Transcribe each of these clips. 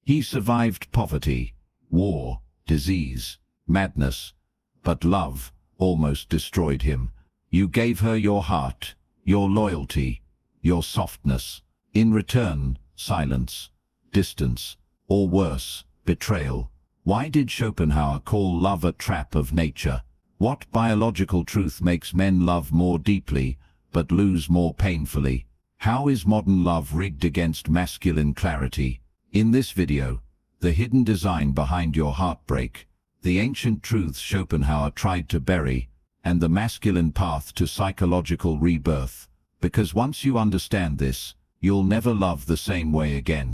He survived poverty, war, disease, madness, but love almost destroyed him. You gave her your heart, your loyalty, your softness. In return, silence, distance, or worse, betrayal. Why did Schopenhauer call love a trap of nature? What biological truth makes men love more deeply, but lose more painfully? How is modern love rigged against masculine clarity? In this video, the hidden design behind your heartbreak, the ancient truths Schopenhauer tried to bury, and the masculine path to psychological rebirth. Because once you understand this, you'll never love the same way again.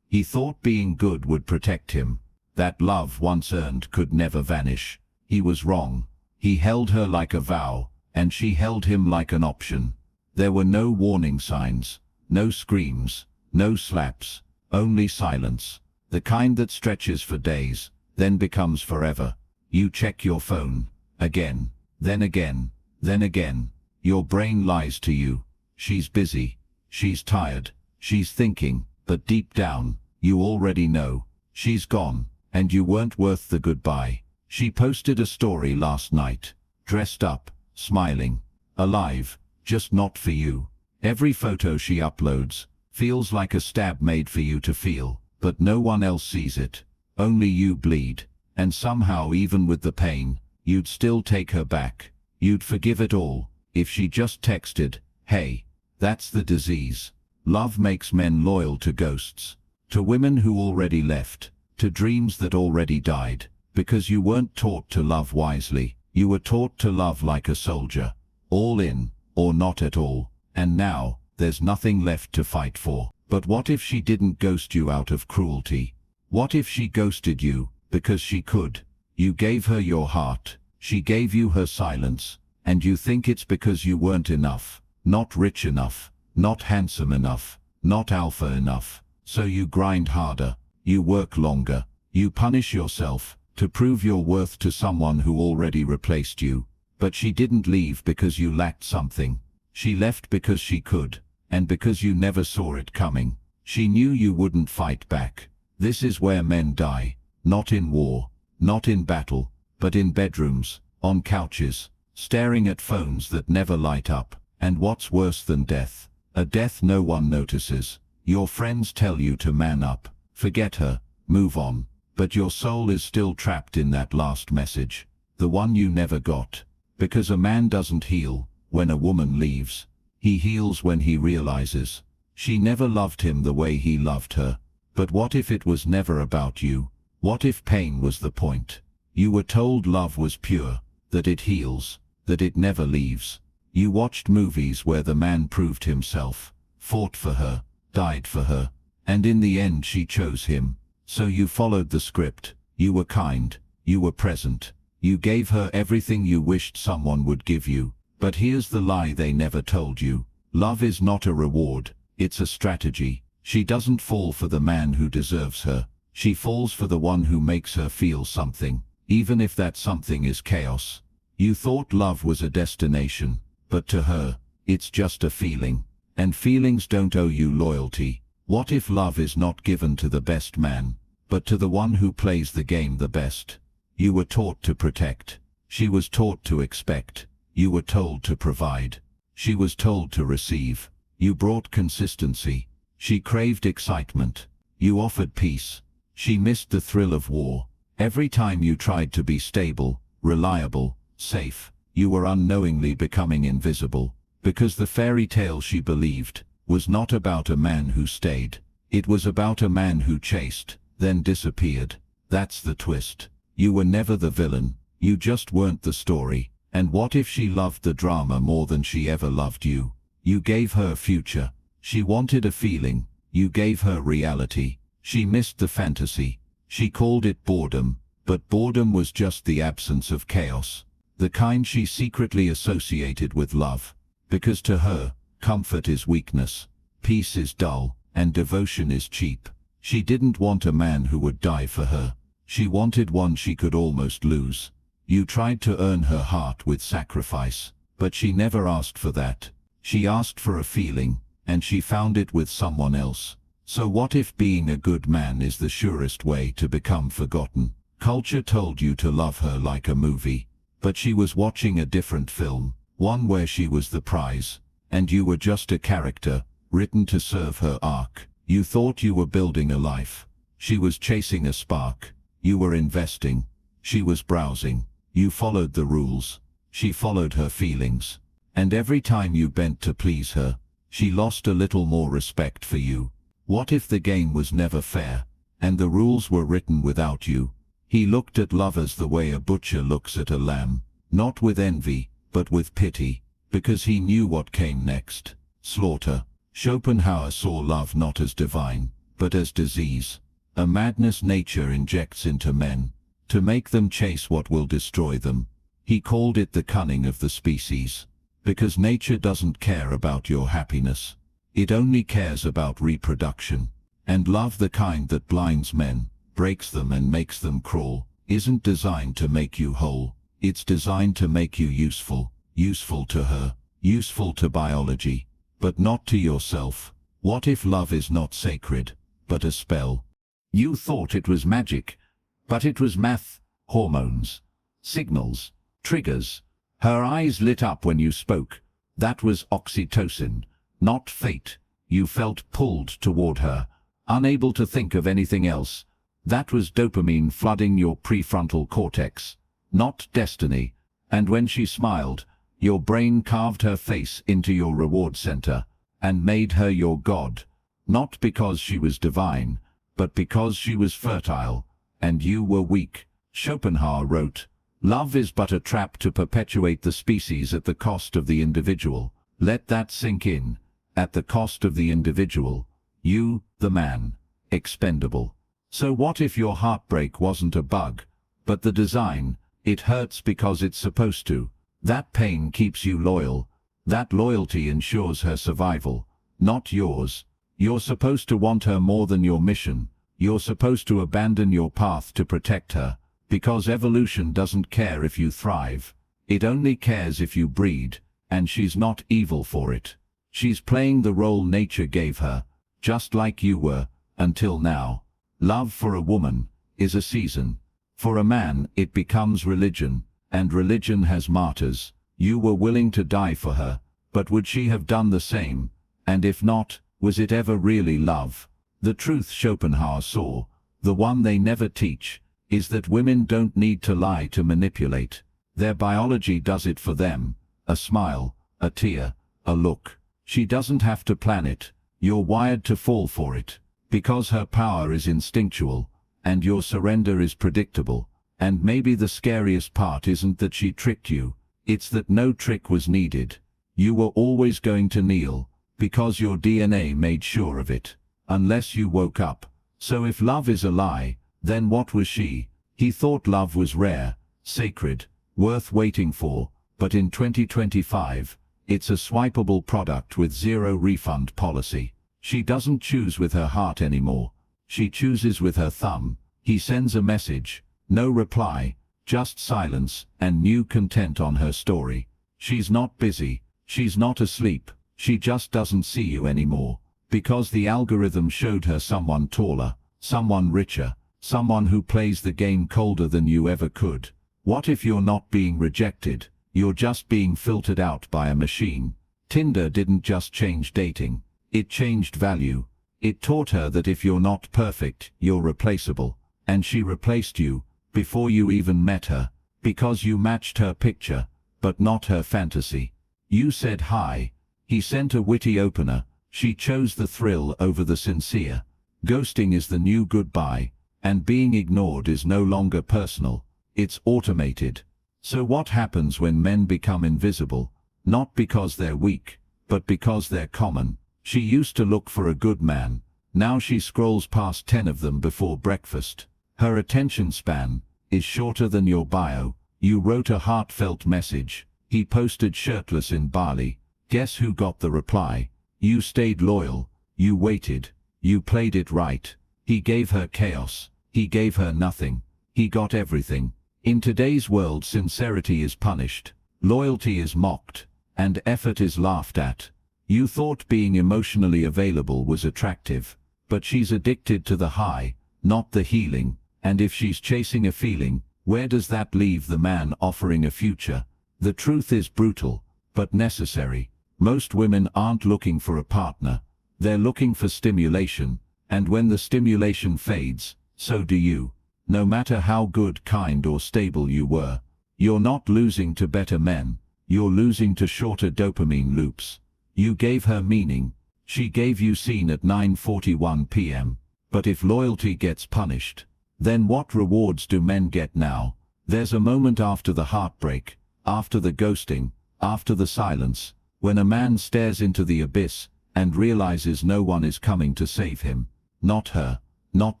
He thought being good would protect him. That love once earned could never vanish. He was wrong. He held her like a vow, and she held him like an option. There were no warning signs, no screams, no slaps, only silence. The kind that stretches for days, then becomes forever. You check your phone, again, then again, then again. Your brain lies to you. She's busy, she's tired, she's thinking, but deep down, you already know. She's gone, and you weren't worth the goodbye. She posted a story last night, dressed up, smiling, alive, just not for you. Every photo she uploads feels like a stab made for you to feel, but no one else sees it. Only you bleed, and somehow even with the pain, you'd still take her back. You'd forgive it all, if she just texted, "Hey." That's the disease. Love makes men loyal to ghosts, to women who already left, to dreams that already died. Because you weren't taught to love wisely, you were taught to love like a soldier. All in, or not at all. And now, there's nothing left to fight for. But what if she didn't ghost you out of cruelty? What if she ghosted you because she could? You gave her your heart, she gave you her silence, and you think it's because you weren't enough, not rich enough, not handsome enough, not alpha enough. So you grind harder, you work longer, you punish yourself to prove your worth to someone who already replaced you. But she didn't leave because you lacked something. She left because she could, and because you never saw it coming. She knew you wouldn't fight back. This is where men die, not in war, not in battle, but in bedrooms, on couches, staring at phones that never light up. And what's worse than death? A death no one notices. Your friends tell you to man up, forget her, move on. But your soul is still trapped in that last message, the one you never got. Because a man doesn't heal when a woman leaves. He heals when he realizes she never loved him the way he loved her. But what if it was never about you? What if pain was the point? You were told love was pure, that it heals, that it never leaves. You watched movies where the man proved himself, fought for her, died for her, and in the end she chose him. So you followed the script. You were kind, you were present, you gave her everything you wished someone would give you. But here's the lie they never told you. Love is not a reward, it's a strategy. She doesn't fall for the man who deserves her. She falls for the one who makes her feel something, even if that something is chaos. You thought love was a destination, but to her, it's just a feeling. And feelings don't owe you loyalty. What if love is not given to the best man, but to the one who plays the game the best? You were taught to protect. She was taught to expect. You were told to provide. She was told to receive. You brought consistency. She craved excitement. You offered peace. She missed the thrill of war. Every time you tried to be stable, reliable, safe, you were unknowingly becoming invisible. Because the fairy tale she believed was not about a man who stayed. It was about a man who chased, then disappeared. That's the twist. You were never the villain. You just weren't the story. And what if she loved the drama more than she ever loved you? You gave her a future. She wanted a feeling. You gave her reality. She missed the fantasy. She called it boredom. But boredom was just the absence of chaos. The kind she secretly associated with love. Because to her, comfort is weakness, peace is dull, and devotion is cheap. She didn't want a man who would die for her. She wanted one she could almost lose. You tried to earn her heart with sacrifice, but she never asked for that. She asked for a feeling, and she found it with someone else. So what if being a good man is the surest way to become forgotten? Culture told you to love her like a movie, but she was watching a different film, one where she was the prize, and you were just a character, written to serve her arc. You thought you were building a life. She was chasing a spark. You were investing. She was browsing. You followed the rules. She followed her feelings. And every time you bent to please her, she lost a little more respect for you. What if the game was never fair, and the rules were written without you? He looked at lovers the way a butcher looks at a lamb, not with envy, but with pity, because he knew what came next: slaughter. Schopenhauer saw love not as divine, but as disease, a madness nature injects into men, to make them chase what will destroy them. He called it the cunning of the species, because nature doesn't care about your happiness. It only cares about reproduction. And love, the kind that blinds men, breaks them and makes them crawl, isn't designed to make you whole. It's designed to make you useful, useful to her, useful to biology, but not to yourself. What if love is not sacred, but a spell? You thought it was magic, but it was math, hormones, signals, triggers. Her eyes lit up when you spoke. That was oxytocin, not fate. You felt pulled toward her, unable to think of anything else. That was dopamine flooding your prefrontal cortex, not destiny. And when she smiled, your brain carved her face into your reward center, and made her your god, not because she was divine, but because she was fertile, and you were weak. Schopenhauer wrote, "Love is but a trap to perpetuate the species at the cost of the individual." Let that sink in. At the cost of the individual. You, the man, expendable. So what if your heartbreak wasn't a bug, but the design? It hurts because it's supposed to. That pain keeps you loyal. That loyalty ensures her survival, not yours. You're supposed to want her more than your mission. You're supposed to abandon your path to protect her, because evolution doesn't care if you thrive. It only cares if you breed, and she's not evil for it. She's playing the role nature gave her, just like you were, until now. Love for a woman is a season. For a man, it becomes religion, and religion has martyrs. You were willing to die for her, but would she have done the same? And if not, was it ever really love? The truth Schopenhauer saw, the one they never teach, is that women don't need to lie to manipulate. Their biology does it for them. A smile, a tear, a look. She doesn't have to plan it. You're wired to fall for it, because her power is instinctual, and your surrender is predictable. And maybe the scariest part isn't that she tricked you, it's that no trick was needed. You were always going to kneel, because your DNA made sure of it, unless you woke up. So if love is a lie, then what was she? He thought love was rare, sacred, worth waiting for, but in 2025, it's a swipeable product with zero refund policy. She doesn't choose with her heart anymore. She chooses with her thumb. He sends a message. No reply, just silence and new content on her story. She's not busy. She's not asleep. She just doesn't see you anymore. Because the algorithm showed her someone taller, someone richer, someone who plays the game colder than you ever could. What if you're not being rejected? You're just being filtered out by a machine. Tinder didn't just change dating. It changed value. It taught her that if you're not perfect, you're replaceable. And she replaced you, before you even met her, because you matched her picture, but not her fantasy. You said hi. He sent a witty opener. She chose the thrill over the sincere. Ghosting is the new goodbye, and being ignored is no longer personal. It's automated. So what happens when men become invisible? Not because they're weak, but because they're common. She used to look for a good man. Now she scrolls past 10 of them before breakfast. Her attention span is shorter than your bio. You wrote a heartfelt message. He posted shirtless in Bali. Guess who got the reply? You stayed loyal. You waited. You played it right. He gave her chaos. He gave her nothing. He got everything. In today's world, sincerity is punished. Loyalty is mocked. and effort is laughed at. You thought being emotionally available was attractive, but she's addicted to the high, not the healing, and if she's chasing a feeling, where does that leave the man offering a future? The truth is brutal, but necessary. Most women aren't looking for a partner. They're looking for stimulation, and when the stimulation fades, so do you. No matter how good, kind or stable you were, you're not losing to better men, you're losing to shorter dopamine loops. You gave her meaning, she gave you scene at 9:41 p.m. But if loyalty gets punished, then what rewards do men get now? There's a moment after the heartbreak, after the ghosting, after the silence, when a man stares into the abyss and realizes no one is coming to save him. Not her, not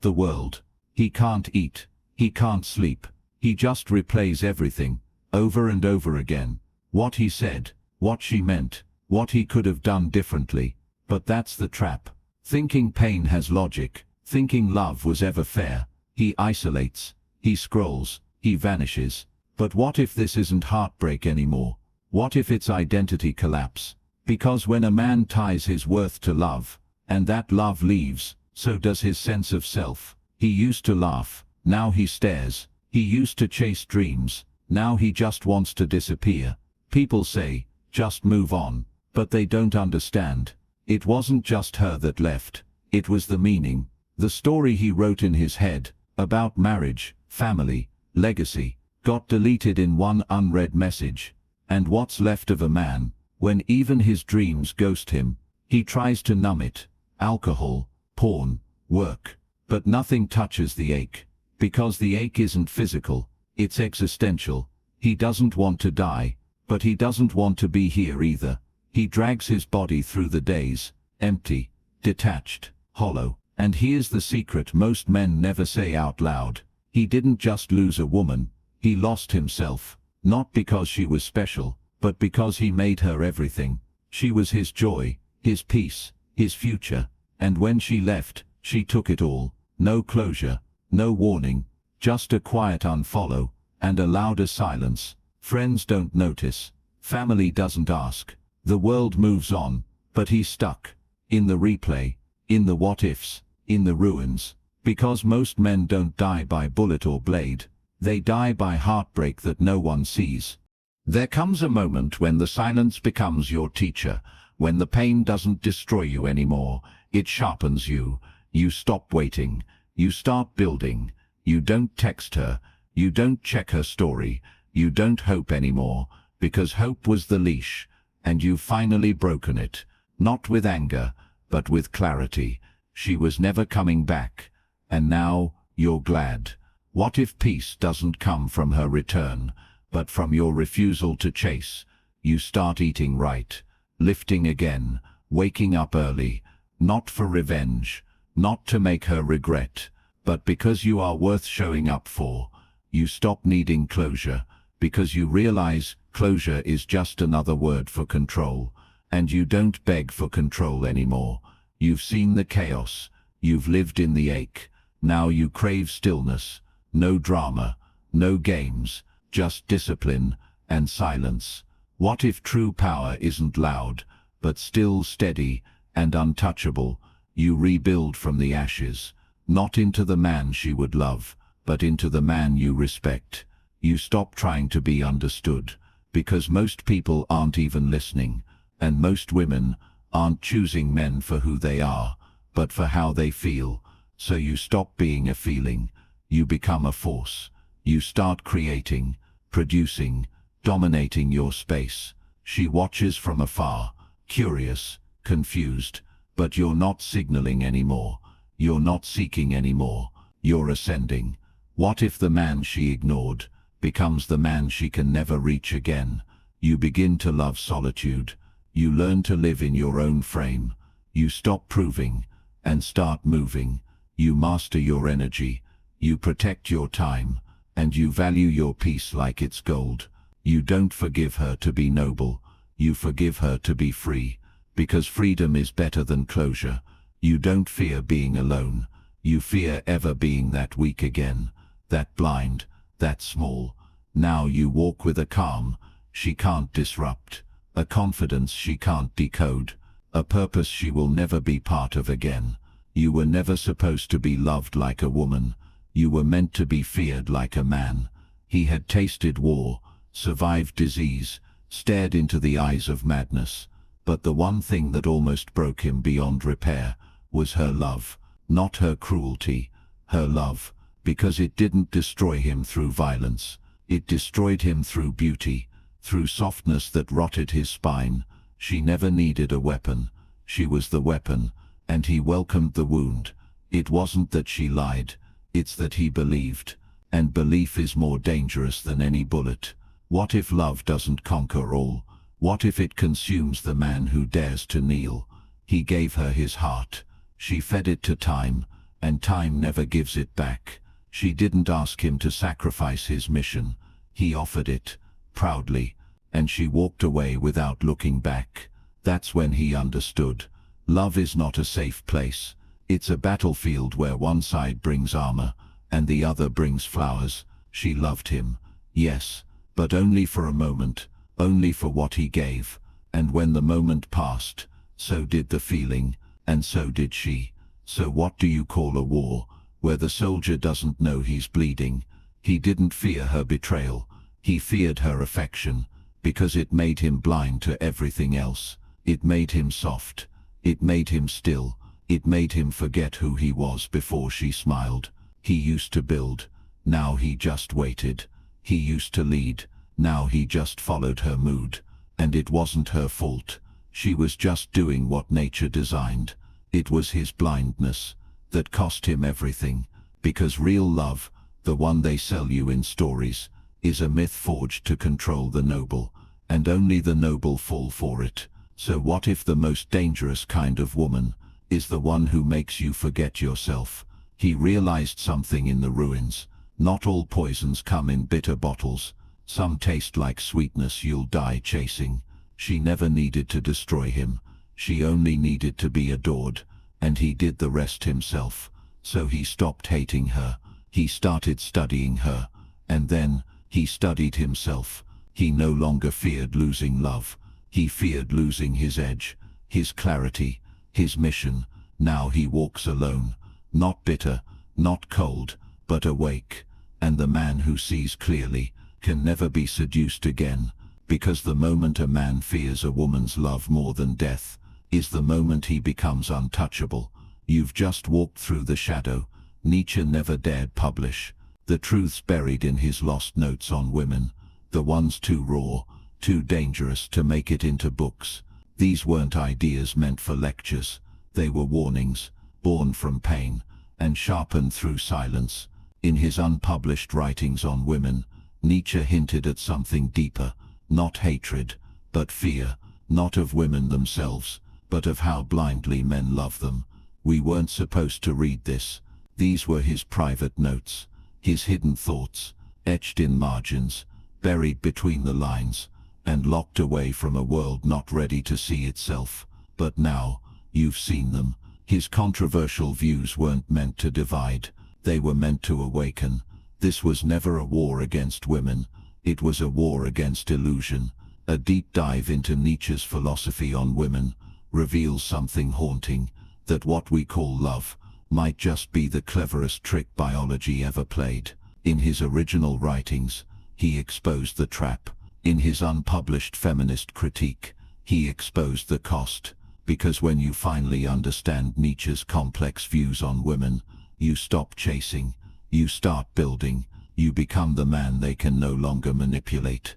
the world. He can't eat, he can't sleep, he just replays everything, over and over again. What he said, what she meant, what he could have done differently. But that's the trap. Thinking pain has logic, thinking love was ever fair. He isolates, he scrolls, he vanishes. But what if this isn't heartbreak anymore? What if it's identity collapse? Because when a man ties his worth to love, and that love leaves, so does his sense of self. He used to laugh, now he stares. He used to chase dreams, now he just wants to disappear. People say, just move on, but they don't understand. It wasn't just her that left, it was the meaning, the story he wrote in his head, about marriage, family, legacy, got deleted in one unread message. And what's left of a man, when even his dreams ghost him? He tries to numb it, alcohol, porn, work, but nothing touches the ache. Because the ache isn't physical, it's existential. He doesn't want to die, but he doesn't want to be here either. He drags his body through the days, empty, detached, hollow. And here's the secret most men never say out loud. He didn't just lose a woman, he lost himself. Not because she was special, but because he made her everything. She was his joy, his peace, his future. And when she left, she took it all. No closure, no warning, just a quiet unfollow, and a louder silence. Friends don't notice, family doesn't ask. The world moves on, but he's stuck. In the replay, in the what-ifs, in the ruins. Because most men don't die by bullet or blade. They die by heartbreak that no one sees. There comes a moment when the silence becomes your teacher, when the pain doesn't destroy you anymore, it sharpens you. You stop waiting, you start building. You don't text her, you don't check her story, you don't hope anymore, because hope was the leash, and you've finally broken it, not with anger, but with clarity. She was never coming back, and now you're glad. What if peace doesn't come from her return, but from your refusal to chase? You start eating right, lifting again, waking up early, not for revenge, not to make her regret, but because you are worth showing up for. You stop needing closure, because you realize closure is just another word for control, and you don't beg for control anymore. You've seen the chaos, you've lived in the ache, now you crave stillness. No drama, no games, just discipline and silence. What if true power isn't loud, but still steady and untouchable? You rebuild from the ashes, not into the man she would love, but into the man you respect. You stop trying to be understood, because most people aren't even listening, and most women aren't choosing men for who they are, but for how they feel. So you stop being a feeling. You become a force. You start creating, producing, dominating your space. She watches from afar, curious, confused, but you're not signaling anymore. You're not seeking anymore. You're ascending. What if the man she ignored becomes the man she can never reach again? You begin to love solitude. You learn to live in your own frame. You stop proving and start moving. You master your energy. You protect your time, and you value your peace like it's gold. You don't forgive her to be noble, you forgive her to be free, because freedom is better than closure. You don't fear being alone, you fear ever being that weak again, that blind, that small. Now you walk with a calm she can't disrupt, a confidence she can't decode, a purpose she will never be part of again. You were never supposed to be loved like a woman. You were meant to be feared like a man. He had tasted war, survived disease, stared into the eyes of madness. But the one thing that almost broke him beyond repair was her love, not her cruelty, her love, because it didn't destroy him through violence. It destroyed him through beauty, through softness that rotted his spine. She never needed a weapon. She was the weapon, and he welcomed the wound. It wasn't that she lied, it's that he believed. And belief is more dangerous than any bullet. What if love doesn't conquer all? What if it consumes the man who dares to kneel? He gave her his heart. She fed it to time, and time never gives it back. She didn't ask him to sacrifice his mission. He offered it, proudly, and she walked away without looking back. That's when he understood. Love is not a safe place. It's a battlefield where one side brings armor, and the other brings flowers. She loved him, yes, but only for a moment, only for what he gave. And when the moment passed, so did the feeling, and so did she. So what do you call a war, where the soldier doesn't know he's bleeding? He didn't fear her betrayal. He feared her affection, because it made him blind to everything else. It made him soft. It made him still. It made him forget who he was before she smiled. He used to build. Now he just waited. He used to lead. Now he just followed her mood. And it wasn't her fault. She was just doing what nature designed. It was his blindness that cost him everything. Because real love, the one they sell you in stories, is a myth forged to control the noble, and only the noble fall for it. So what if the most dangerous kind of woman is the one who makes you forget yourself? He realized something in the ruins. Not all poisons come in bitter bottles. Some taste like sweetness you'll die chasing. She never needed to destroy him. She only needed to be adored, and he did the rest himself. So he stopped hating her. He started studying her, and then he studied himself. He no longer feared losing love. He feared losing his edge, his clarity, his mission. Now he walks alone, not bitter, not cold, but awake. And the man who sees clearly can never be seduced again, because the moment a man fears a woman's love more than death is the moment he becomes untouchable. You've just walked through the shadow. Nietzsche never dared publish the truths buried in his lost notes on women, the ones too raw, too dangerous to make it into books. These weren't ideas meant for lectures. They were warnings, born from pain, and sharpened through silence. In his unpublished writings on women, Nietzsche hinted at something deeper, not hatred, but fear, not of women themselves, but of how blindly men love them. We weren't supposed to read this. These were his private notes, his hidden thoughts, etched in margins, buried between the lines, and locked away from a world not ready to see itself. But now, you've seen them. His controversial views weren't meant to divide. They were meant to awaken. This was never a war against women. It was a war against illusion. A deep dive into Nietzsche's philosophy on women reveals something haunting, that what we call love might just be the cleverest trick biology ever played. In his original writings, he exposed the trap. In his unpublished feminist critique, he exposed the cost. Because when you finally understand Nietzsche's complex views on women, you stop chasing, you start building, you become the man they can no longer manipulate.